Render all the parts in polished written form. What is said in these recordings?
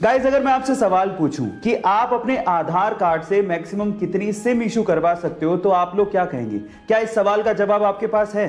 Guys, अगर मैं आपसे सवाल पूछूं कि आप अपने आधार कार्ड से मैक्सिमम कितनी सिम इशू करवा सकते हो तो आप लोग क्या कहेंगे? क्या इस सवाल का जवाब आपके पास है?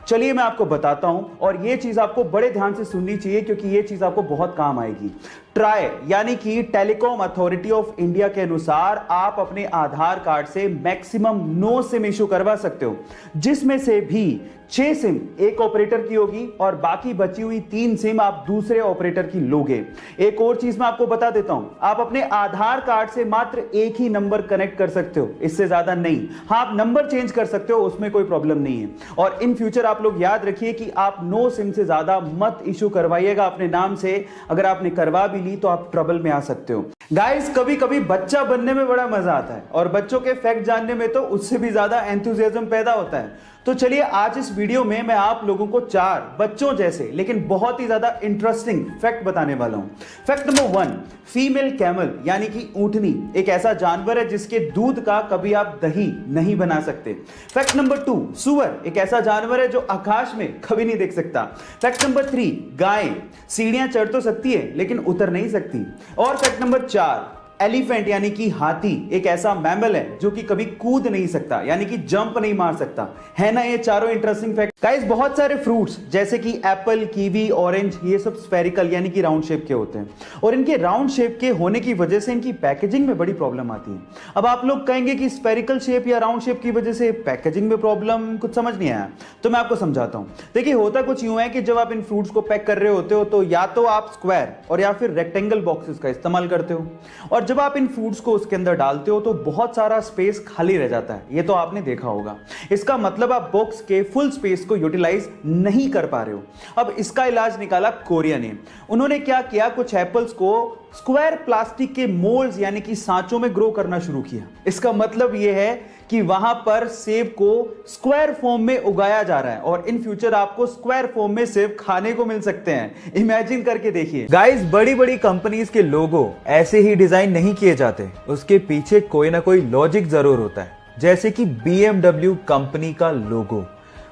चलिए मैं आपको बताता हूं, और ये चीज आपको बड़े ध्यान से सुननी चाहिए क्योंकि ये चीज आपको बहुत काम आएगी। ट्राई यानी कि टेलीकॉम अथॉरिटी ऑफ इंडिया के अनुसार आप अपने आधार कार्ड से मैक्सिमम 9 सिम इशू करवा सकते हो, जिसमें से भी 6 सिम एक ऑपरेटर की होगी और बाकी बची हुई 3 सिम आप दूसरे ऑपरेटर की लोगे। एक और चीज मैं आपको बता देता हूं, आप अपने आधार कार्ड से मात्र एक ही नंबर कनेक्ट कर सकते हो, इससे ज्यादा नहीं। हाँ, आप नंबर चेंज कर सकते हो, उसमें कोई प्रॉब्लम नहीं है। और इन फ्यूचर आप लोग याद रखिए कि आप 9 सिम से ज्यादा मत इशू करवाइएगा अपने नाम से। अगर आपने करवा भी ली तो आप ट्रबल में आ सकते हो। गाइस, कभी कभी बच्चा बनने में बड़ा मजा आता है और बच्चों के फैक्ट जानने में तो उससे भी ज्यादा एंथुसियाज्म पैदा होता है। तो चलिए आज इस वीडियो में मैं आप लोगों को 4 बच्चों जैसे लेकिन बहुत ही ज्यादा इंटरेस्टिंग फैक्ट बताने वाला हूं। फैक्ट नंबर 1, फीमेल कैमल यानी कि ऊंटनी एक ऐसा जानवर है जिसके दूध का कभी आप दही नहीं बना सकते। फैक्ट नंबर 2, सुअर एक ऐसा जानवर है जो आकाश में कभी नहीं देख सकता। फैक्ट नंबर 3, गाय सीढ़ियां चढ़ तो सकती है लेकिन उतर नहीं सकती। और फैक्ट नंबर 4, एलिफेंट यानी कि हाथी एक ऐसा मैमल है जो कि कभी कूद नहीं सकता, यानी कि जंप नहीं मार सकता। है ना ये चारों इंटरेस्टिंग फैक्ट? गाइस, बहुत सारे फ्रूट्स जैसे कि एप्पल, कीवी, ऑरेंज ये सब स्फेरिकल यानी कि राउंड शेप के होते हैं, और इनके राउंड शेप के होने की वजह से इनकी पैकेजिंग में बड़ी प्रॉब्लम आती है। अब आप लोग कहेंगे कि स्फेरिकल शेप या राउंड शेप की वजह से पैकेजिंग में प्रॉब्लम, कुछ समझ नहीं आया तो मैं आपको समझाता हूं। देखिए, होता कुछ यूं है कि जब आप इन फ्रूट्स को पैक कर रहे होते हो तो या तो आप स्क्वायर और या फिर रेक्टेंगल बॉक्सेस का इस्तेमाल करते हो, और जब आप इन फ्रूट्स को उसके अंदर डालते हो तो बहुत सारा स्पेस खाली रह जाता है। ये तो आपने देखा होगा। इसका मतलब आप बॉक्स के फुल स्पेस को यूटिलाइज नहीं कर पा रहे हो। अब इसका इलाज निकाला कोरिया ने। उन्होंने क्या किया, कुछ एप्पल्स को स्क्वायर प्लास्टिक के मोल्ड्स यानी कि सांचों में ग्रो करना शुरू किया। इसका मतलब यह है कि वहां पर सेब को स्क्वायर फॉर्म में उगाया जा रहा है और इन फ्यूचर आपको स्क्वायर फॉर्म में सेब खाने को मिल सकते हैं। इमेजिन करके देखिए। गाइस, बड़ी बड़ी कंपनीज के लोगो ऐसे ही डिजाइन नहीं किए जाते, उसके पीछे कोई ना कोई लॉजिक जरूर होता है। जैसे कि BMW कंपनी का लोगो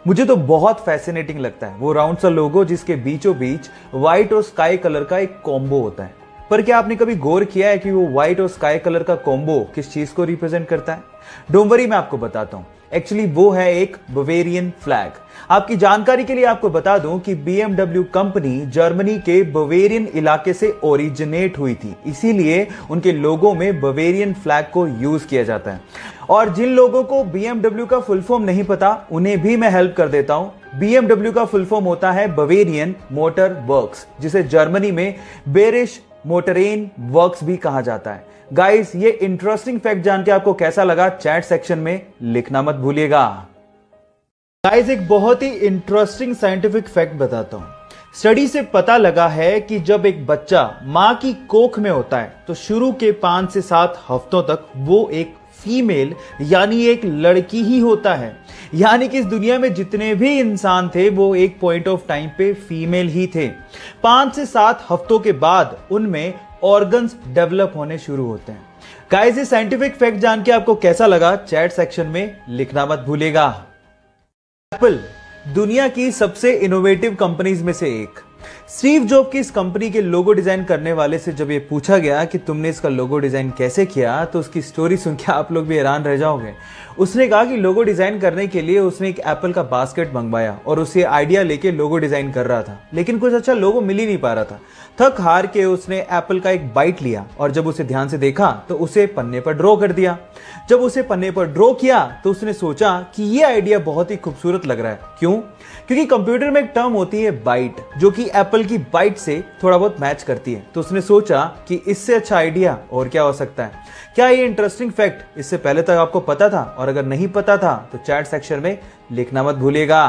मुझे तो बहुत फैसिनेटिंग लगता है। वो राउंड सा लोगो जिसके बीचों बीच व्हाइट और स्काई कलर का एक कॉम्बो होता है। पर क्या आपने कभी गौर किया है कि वो व्हाइट और स्काई कलर का कॉम्बो किस चीज को रिप्रेजेंट करता है? डोंट वरी, मैं आपको बताता हूं। एक्चुअली वो है एक बवेरियन फ्लैग। आपकी जानकारी के लिए आपको बता दूं कि BMW कंपनी जर्मनी के बवेरियन इलाके से ओरिजिनेट हुई थी, इसीलिए उनके लोगों में बवेरियन फ्लैग को यूज किया जाता है। और जिन लोगों को BMW का फुल फॉर्म नहीं पता उन्हें भी मैं हेल्प कर देता हूं। BMW का फुल फॉर्म होता है बवेरियन मोटर वर्क्स, जिसे जर्मनी में बेरिश मोटरेन वर्क्स भी कहा जाता है। गाइस, ये इंटरेस्टिंग फैक्ट जान के आपको कैसा लगा चैट सेक्शन में लिखना मत भूलिएगा। गाइस, एक बहुत ही इंटरेस्टिंग साइंटिफिक फैक्ट बताता हूं। स्टडी से पता लगा है कि जब एक बच्चा मां की कोख में होता है तो शुरू के 5 से 7 हफ्तों तक वो एक फीमेल यानी एक लड़की ही होता है। यानी कि इस दुनिया में जितने भी इंसान थे वो एक पॉइंट ऑफ टाइम पे फीमेल ही थे। 5 से 7 हफ्तों के बाद उनमें ऑर्गन्स डेवलप होने शुरू होते हैं। गाइस, ये साइंटिफिक फैक्ट जान के आपको कैसा लगा चैट सेक्शन में लिखना मत भूलिएगा। एप्पल दुनिया की सबसे इनोवेटिव कंपनीज में से एक। स्टीव जॉब की इस कंपनी के लोगो डिजाइन करने वाले से जब ये पूछा गया कि तुमने इसका लोगो डिजाइन कैसे किया तो उसकी स्टोरी सुन के आप लोग भी हैरान रह जाओगे। उसने कहा कि लोगो डिजाइन करने के लिए उसने एक एप्पल का बास्केट मंगवाया और उसे आइडिया लेके लोगो डिजाइन कर रहा था, लेकिन कुछ अच्छा लोगो मिल ही नहीं पा रहा था। थक हार के उसने एप्पल का एक बाइट लिया और जब उसे ध्यान से देखा तो उसे पन्ने पर ड्रॉ कर दिया। जब उसे पन्ने पर ड्रॉ किया तो उसने सोचा कि यह आइडिया बहुत ही खूबसूरत लग रहा है। क्यों? क्योंकि कंप्यूटर में एक टर्म होती है बाइट, जो कि एप्पल की बाइट से थोड़ा बहुत मैच करती है। तो उसने सोचा कि इससे अच्छा आइडिया और क्या हो सकता है। क्या ये इंटरेस्टिंग फैक्ट इससे पहले तक आपको पता था? और अगर नहीं पता था तो चैट सेक्शन में लिखना मत भूलिएगा।